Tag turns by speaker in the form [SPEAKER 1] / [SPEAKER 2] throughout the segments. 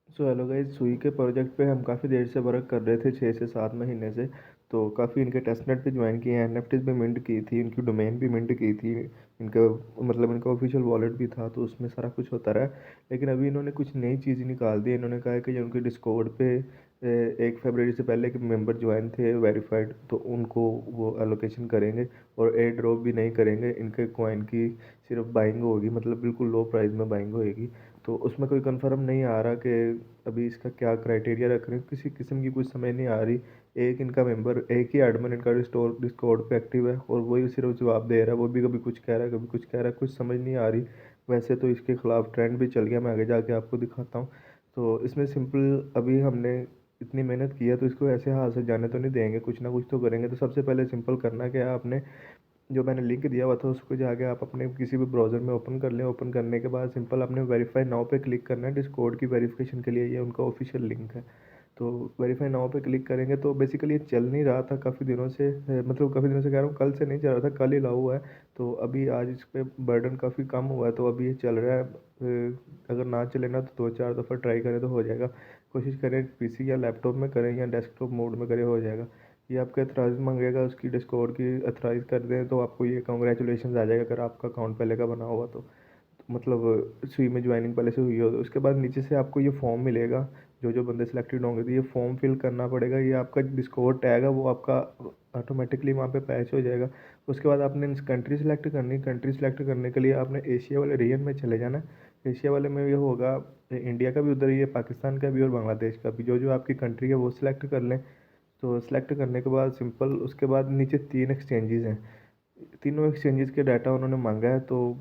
[SPEAKER 1] So hello guys, सुई के project पे हम काफ़ी देर से वर्क कर रहे थे, 6 से 7 महीने से। तो काफ़ी इनके टेस्टनेट भी ज्वाइन किए हैं, एनएफटीज भी मिंट की थी, इनकी डोमेन भी मिंट की थी। इनका मतलब इनका ऑफिशियल वॉलेट भी था, तो उसमें सारा कुछ होता रहा। लेकिन अभी इन्होंने कुछ नई चीज़ निकाल दी। इन्होंने कहा है कि जो उनके डिस्कॉर्ड पे 1 फरवरी से पहले के मेंबर ज्वाइन थे वेरीफाइड, तो उनको वो एलोकेशन करेंगे और एयर ड्रॉप भी नहीं करेंगे। इनके कॉइन की सिर्फ बाइंग होगी, मतलब बिल्कुल लो प्राइस में बाइंग होएगी। तो उसमें कोई कंफर्म नहीं आ रहा कि अभी इसका क्या क्राइटेरिया रख रहे हैं, किसी किस्म की कुछ समझ नहीं आ रही। एक इनका मेंबर, एक ही एडमिन इनका डिस्कॉर्ड पे एक्टिव है और वही सिर्फ जवाब दे रहा है। वो भी कभी कुछ कह रहा है, कभी कुछ कह रहा है, कुछ समझ नहीं आ रही। वैसे तो इसके खिलाफ ट्रेंड भी चल गया, मैं आगे जाके आपको दिखाता हूँ। तो इसमें सिंपल, अभी हमने इतनी मेहनत की है तो इसको ऐसे हाथ से जाने तो नहीं देंगे, कुछ ना कुछ तो करेंगे। तो सबसे पहले सिंपल करना क्या है, आपने जो मैंने लिंक दिया हुआ था उसको जाके आप अपने किसी भी ब्राउज़र में ओपन कर लें। ओपन करने के बाद सिंपल आपने वेरीफाई नाउ पे क्लिक करना है। डिस्कॉर्ड की वेरिफिकेशन के लिए ये उनका ऑफिशियल लिंक है। तो वेरीफाई नाउ पे क्लिक करेंगे तो बेसिकली ये चल नहीं रहा था काफ़ी दिनों से, मतलब काफ़ी दिनों से कह रहा हूँ, कल से नहीं चल रहा था, कल ही लागू हुआ है। तो अभी आज इस पे बर्डन काफ़ी कम हुआ है, तो अभी ये चल रहा है। अगर ना चले ना तो 2-4 दफ़ा ट्राई करें तो हो जाएगा। कोशिश करें पीसी या लैपटॉप में करें या डेस्कटॉप मोड में करें, हो जाएगा। ये आपका अथराइज मांगेगा, उसकी डिस्कॉर्ड की अथराइज कर दें तो आपको ये कॉन्ग्रेचुलेशन आ जाएगा, अगर आपका अकाउंट पहले का बना हुआ तो। मतलब सुई में ज्वाइनिंग पहले से हुई हो तो उसके बाद नीचे से आपको ये फॉर्म मिलेगा। जो जो बंदे सिलेक्टेड होंगे तो ये फॉर्म फिल करना पड़ेगा। ये आपका डिस्कॉर्ड टैग है वो आपका ऑटोमेटिकली वहाँ पे पैच हो जाएगा। उसके बाद आपने कंट्री सेलेक्ट करनी। कंट्री सेलेक्ट करने के लिए आपने एशिया वाले रीजन में चले जाना। एशिया वाले में ये होगा, इंडिया का भी उधर ही है, पाकिस्तान का भी और बांग्लादेश का भी। जो जो आपकी कंट्री है वो सिलेक्ट कर लें। तो सिलेक्ट करने के बाद सिंपल उसके बाद नीचे 3 एक्सचेंजेस हैं। तीनों एक्सचेंजेस के डाटा उन्होंने मांगा है। तो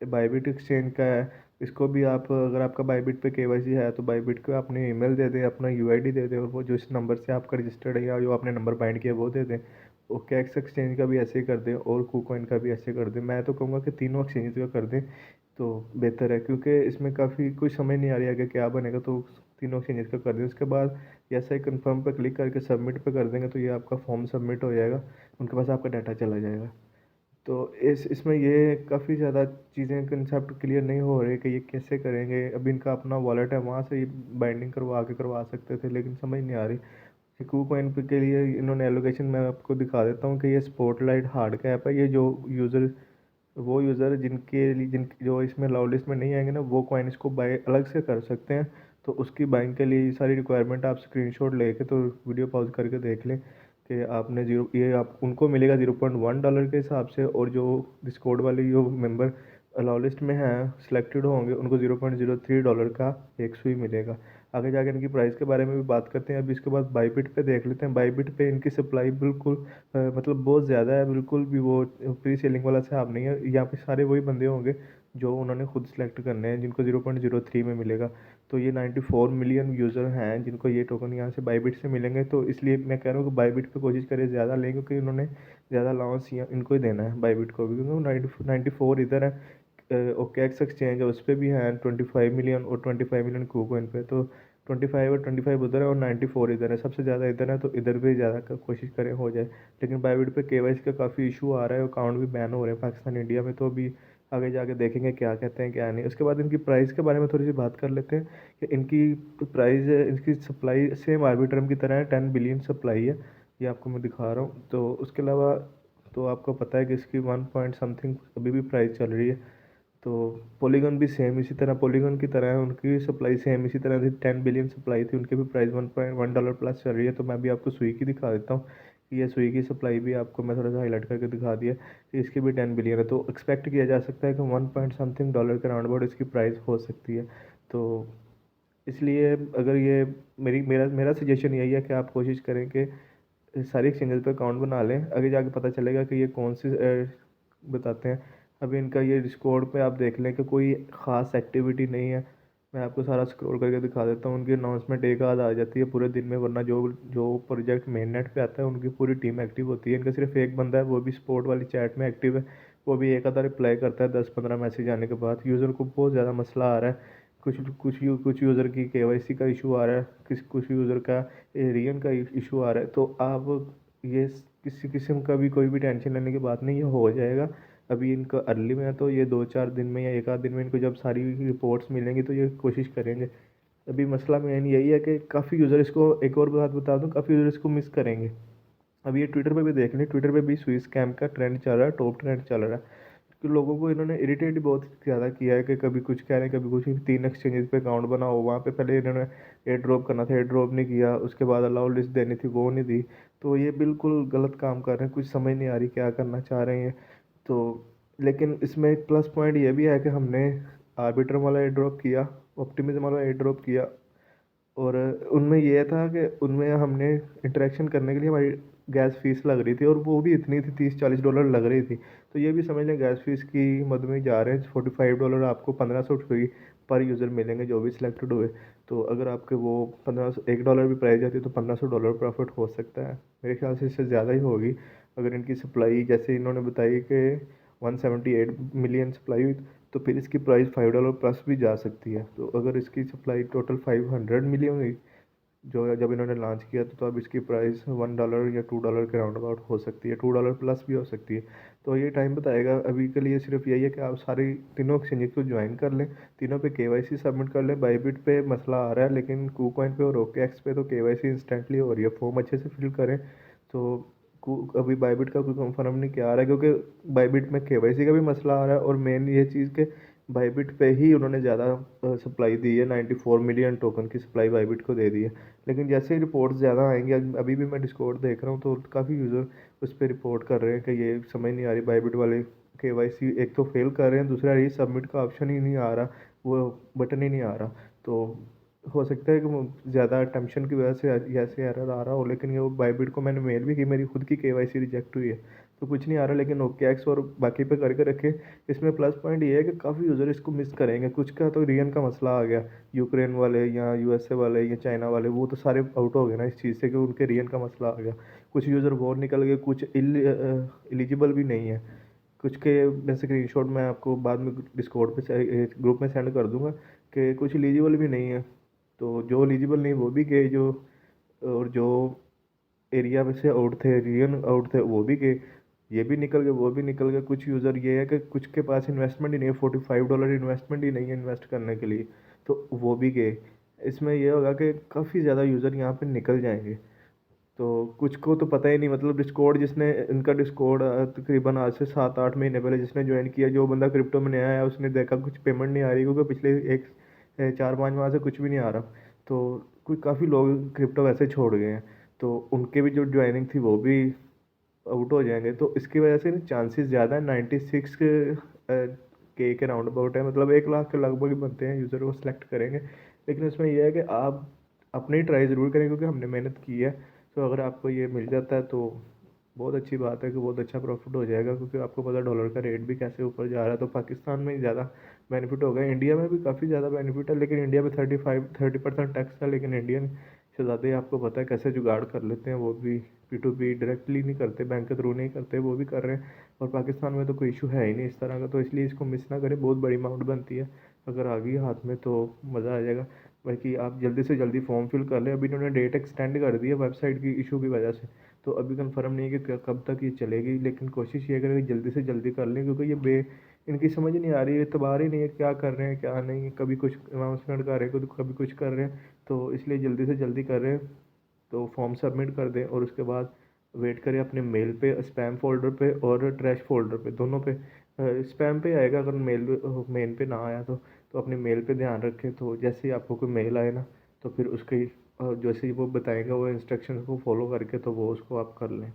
[SPEAKER 1] बाईबिट एक्सचेंज का है, इसको भी आप, अगर आपका बाईबिट पे केवाईसी है तो बाईबिट को अपने ईमेल दे दें, अपना यूआईडी दे दें, और वो जो इस नंबर से आपका रजिस्टर्ड है या जो आपने नंबर बाइंड किया वो दे दें। और कैक्स एक्सचेंज का भी ऐसे ही कर दें और कूकॉइन का भी ऐसे कर दें। मैं तो कहूँगा कि तीनों एक्सचेंज का कर दें तो बेहतर है, क्योंकि इसमें काफ़ी कुछ समझ नहीं आ रही है आगे क्या बनेगा। तो तीनों एक्सचेंजेस का कर दें। उसके बाद ऐसा ही कंफर्म पे क्लिक करके सबमिट पे कर देंगे तो ये आपका फॉर्म सबमिट हो जाएगा, उनके पास आपका डाटा चला जाएगा। तो इसमें ये काफ़ी ज़्यादा चीज़ें कंसेप्ट क्लियर नहीं हो रहे कि ये कैसे करेंगे। अभी इनका अपना वॉलेट है, वहाँ से ये बाइंडिंग करवा सकते थे, लेकिन समझ नहीं आ रही। कू कॉइन पे के लिए इन्होंने एलोकेशन, मैं आपको दिखा देता हूँ कि ये स्पॉटलाइट हार्ड का ऐप है। ये जो यूज़र, वो यूज़र जिनके लिए, जिन जो इसमें लॉ लिस्ट में नहीं आएंगे ना, वो कॉइन इसको बाय अलग से कर सकते हैं। तो उसकी बाइंग के लिए ये सारी रिक्वायरमेंट आप स्क्रीनशॉट लेके तो वीडियो पॉज करके देख लें कि आपने जीरो, ये आप उनको मिलेगा $0.1 के हिसाब से। और जो डिस्कॉर्ड वाले जो मेंबर अलाउ लिस्ट में हैं सिलेक्टेड होंगे उनको $0.03 का एक सुई मिलेगा। आगे जाके इनकी प्राइस के बारे में भी बात करते हैं। अभी इसके बाद बाईबिट पे देख लेते हैं। बाईबिट पे इनकी सप्लाई बिल्कुल मतलब बहुत ज़्यादा है, बिल्कुल भी वो प्री सेलिंग वाला हिसाब नहीं है। यहाँ पे सारे वही बंदे होंगे जो उन्होंने खुद सेलेक्ट करने हैं, जिनको 0.03 में मिलेगा। तो ये 94 मिलियन यूज़र हैं जिनको ये टोकन यहाँ से बाईबिट से मिलेंगे। तो इसलिए मैं कह रहा हूँ कि बाईबिट पे कोशिश करें ज़्यादा लें, क्योंकि उन्होंने ज़्यादा लॉन्च इनको ही देना है बाईबिट को भी, क्योंकि 94 इधर है। ओके एक्स एक्सचेंज है, उस पर भी हैं 25 मिलियन और 25 मिलियन कूकोइन पे। तो 25 उधर है और 94 इधर है, सबसे ज़्यादा इधर है। तो इधर भी ज़्यादा कोशिश करें हो जाए। लेकिन बाईबिट पे केवाईसी का काफ़ी इशू आ रहा है, अकाउंट भी बैन हो रहे हैं पाकिस्तान इंडिया में। तो अभी आगे जाके देखेंगे क्या कहते हैं क्या नहीं। उसके बाद इनकी प्राइस के बारे में थोड़ी सी बात कर लेते हैं कि इनकी प्राइस है, इनकी सप्लाई सेम आर्बिट्रम की तरह है, 10 बिलियन सप्लाई है। ये आपको मैं दिखा रहा हूँ। तो उसके अलावा तो आपको पता है कि इसकी 1 पॉइंट समथिंग अभी भी प्राइस चल रही है। तो पॉलीगन भी सेम इसी तरह, पॉलीगन की तरह है, उनकी सप्लाई सेम इसी तरह थी, 10 बिलियन सप्लाई थी, उनकी भी प्राइस $1.1 प्लस चल रही है। तो मैं भी आपको सुई की दिखा देता हूँ कि ये सुई की सप्लाई भी आपको मैं थोड़ा सा हाईलाइट करके दिखा दिया कि इसकी भी 10 बिलियन है। तो एक्सपेक्ट किया जा सकता है कि 1 पॉइंट समथिंग डॉलर के राउंड अबाउट इसकी प्राइस हो सकती है। तो इसलिए अगर ये मेरा मेरा सजेशन यही है कि आप कोशिश करें कि सारी एक्सचेंजेस पे अकाउंट बना लें। आगे जाके पता चलेगा कि ये कौन सी बताते हैं। अभी इनका ये डिस्कॉर्ड पे आप देख लें कि कोई ख़ास एक्टिविटी नहीं है। मैं आपको सारा स्क्रॉल करके दिखा देता हूँ। उनकी अनाउंसमेंट एक आध आ जाती है पूरे दिन में, वरना जो जो प्रोजेक्ट मेन नेट पे आता है उनकी पूरी टीम एक्टिव होती है। इनका सिर्फ एक बंदा है, वो भी स्पोर्ट वाली चैट में एक्टिव है। वो भी एक आधा रिप्लाई करता है 10-15 मैसेज आने के बाद। यूज़र को बहुत ज़्यादा मसला आ रहा है। कुछ यूज़र की केवाईसी का इशू आ रहा है, कुछ यूज़र का एरियन का इशू आ रहा है। तो आप ये किसी किस्म का भी कोई भी टेंशन लेने की बात नहीं, ये हो जाएगा। अभी इनका अर्ली में है तो ये 2-4 दिन में या एक आध दिन में इनको जब सारी रिपोर्ट्स मिलेंगी तो ये कोशिश करेंगे। अभी मसला मेन यही है कि काफ़ी यूज़र इसको, एक और बात बता दूँ, काफ़ी यूज़र इसको मिस करेंगे। अभी ये ट्विटर पे भी देख लें, ट्विटर पे भी स्विस स्कैम का ट्रेंड चल रहा है, टॉप ट्रेंड चल रहा है। कि लोगों को इन्होंने इरिटेट बहुत ज़्यादा किया है कि कभी कुछ कह रहे हैं, कभी कुछ। 3 एक्सचेंजेस पे अकाउंट बनाओ, वहाँ पे पहले इन्होंने एयर ड्रॉप करना था, एयर ड्रॉप नहीं किया, उसके बाद अलाउ लिस्ट देनी थी, वो नहीं दी। तो ये बिल्कुल गलत काम कर रहे हैं, कुछ समझ नहीं आ रही क्या करना चाह रहे हैं। तो लेकिन इसमें एक प्लस पॉइंट ये भी है कि हमने आर्बिट्रम वाला एयर ड्रॉप किया, ऑप्टिमिज्म वाला एयर ड्रॉप किया, और उनमें ये था कि उनमें हमने इंटरेक्शन करने के लिए हमारी गैस फीस लग रही थी, और वो भी इतनी थी, $30-40 लग रही थी। तो ये भी समझ लें गैस फीस की मद में जा रहे हैं। $45 आपको 1500 फ्री पर यूज़र मिलेंगे जो भी सिलेक्टेड हुए। तो अगर आपके वो 1500, $1 भी प्राइस जाती है तो $1500 प्रॉफिट हो सकता है। मेरे ख्याल से इससे ज़्यादा ही होगी अगर इनकी सप्लाई जैसे इन्होंने बताई कि 178 मिलियन सप्लाई हुई, तो फिर इसकी प्राइस $5 प्लस भी जा सकती है। तो अगर इसकी सप्लाई टोटल 500 मिलियन हुई जो जब इन्होंने लॉन्च किया, तो अब इसकी प्राइस $1 या $2 के राउंड अबाउट हो सकती है, $2 प्लस भी हो सकती है। तो ये टाइम बताएगा। अभी के लिए सिर्फ यही है कि आप सारी तीनों एक्सचेंजेस को ज्वाइन कर लें, तीनों पे केवाईसी सबमिट कर लें। बाईबिट पे मसला आ रहा है, लेकिन कूकॉइन पे और ओकेएक्स पे तो केवाईसी इंस्टेंटली हो रही है। फॉर्म अच्छे से फिल करें। तो अभी बाईबिट का कोई कंफर्म नहीं क्या आ रहा है, क्योंकि बाईबिट में केवाईसी का भी मसला आ रहा है, और मेन ये चीज़ के बाईबिट पे ही उन्होंने ज़्यादा सप्लाई दी है। 94 मिलियन टोकन की सप्लाई बाईबिट को दे दी है। लेकिन जैसे ही रिपोर्ट्स ज़्यादा आएंगी, अभी भी मैं डिस्कॉर्ड देख रहा हूँ तो काफ़ी यूज़र उस पर रिपोर्ट कर रहे हैं कि ये समझ नहीं आ रही बाईबिट वाले केवाईसी एक तो फेल कर रहे हैं, दूसरा री सबमिट का ऑप्शन ही नहीं आ रहा, वो बटन ही नहीं आ रहा। तो हो सकता है कि वो ज़्यादा टेंशन की वजह से ऐसे एरर आ रहा हो। लेकिन ये वो बाईबिट को मैंने मेल भी की, मेरी खुद की केवाईसी रिजेक्ट हुई है, तो कुछ नहीं आ रहा। लेकिन ओकेएक्स और बाकी पे करके रखे। इसमें प्लस पॉइंट ये है कि काफ़ी यूज़र इसको मिस करेंगे। कुछ का तो रियन का मसला आ गया, यूक्रेन वाले या यूएसए वाले या चाइना वाले, वो तो सारे आउट हो गए ना इस चीज़ से कि उनके रियन का मसला आ गया। कुछ यूज़र वो निकल गए, कुछ एलिजिबल भी नहीं है। कुछ के मैं स्क्रीनशॉट मैं आपको बाद में डिस्कॉर्ड पे ग्रुप में सेंड कर दूंगा कि कुछ एलिजिबल भी नहीं है। तो जो एलिजिबल नहीं वो भी गए, जो और जो एरिया में से आउट थे, रीजन आउट थे, वो भी गए। ये भी निकल गए, वो भी निकल गए। कुछ यूज़र ये है कि कुछ के पास इन्वेस्टमेंट ही नहीं है, $45 इन्वेस्टमेंट ही नहीं है इन्वेस्ट करने के लिए, तो वो भी गए। इसमें ये होगा कि काफ़ी ज़्यादा यूज़र यहाँ पे निकल जाएंगे। तो कुछ को तो पता ही नहीं, मतलब डिस्कॉर्ड जिसने इनका डिस्कॉर्ड तकरीबन आज से 7-8 महीने पहले जिसने ज्वाइन किया, जो बंदा क्रिप्टो में नया है, उसने देखा कुछ पेमेंट नहीं आ रही, क्योंकि पिछले 4-5 माह से कुछ भी नहीं आ रहा। तो कोई काफ़ी लोग क्रिप्टो वैसे छोड़ गए हैं, तो उनके भी जो ज्वाइनिंग थी वो भी आउट हो जाएंगे। तो इसकी वजह से चांसेस ज़्यादा है, 96 के राउंड अबाउट है, मतलब 1 लाख के लगभग ही बनते हैं यूज़र को सिलेक्ट करेंगे। लेकिन इसमें यह है कि आप अपनी ट्राई ज़रूर करें, क्योंकि हमने मेहनत की है। तो अगर आपको ये मिल जाता है तो बहुत अच्छी बात है कि बहुत अच्छा प्रॉफिट हो जाएगा, क्योंकि आपको पता डॉलर का रेट भी कैसे ऊपर जा रहा है। तो पाकिस्तान में ज़्यादा बेनिफिट होगा, इंडिया में भी काफ़ी ज़्यादा बेनिफिट है, लेकिन इंडिया में 30% टैक्स है। लेकिन इंडियन शहजादे आपको पता है कैसे जुगाड़ कर लेते हैं, वो भी P2P डायरेक्टली नहीं करते, बैंक के थ्रू नहीं करते, वो भी कर रहे हैं। और पाकिस्तान में तो कोई इशू है ही नहीं इस तरह का, तो इसलिए इसको मिस ना करें। बहुत बड़ी अमाउंट बनती है, अगर आ गई हाथ में तो मज़ा आ जाएगा। बाकी आप जल्दी से जल्दी फॉर्म फिल कर लें। अभी इन्होंने डेट एक्सटेंड कर दी है वेबसाइट की इशू की वजह से, तो अभी कंफर्म नहीं है कि कब तक ये चलेगी। लेकिन कोशिश ये करें कि जल्दी से जल्दी कर लें, क्योंकि ये इनकी समझ नहीं आ रही है, एतबार ही नहीं है क्या कर रहे हैं क्या नहीं। कभी कुछ अनाउंसमेंट कर रहे हैं, कभी कुछ कर रहे हैं, तो इसलिए जल्दी से जल्दी कर रहे हैं। तो फॉर्म सबमिट कर दें, और उसके बाद वेट करें अपने मेल पे, स्पैम फोल्डर पे और ट्रैश फोल्डर पे, दोनों पे। स्पैम पे आएगा अगर मेन पे ना आया तो अपने मेल पे ध्यान रखें। तो जैसे ही आपको कोई मेल आए ना, तो फिर उसके जैसे ही वो बताएगा वो इंस्ट्रक्शन को फॉलो करके, तो वो उसको आप कर लें।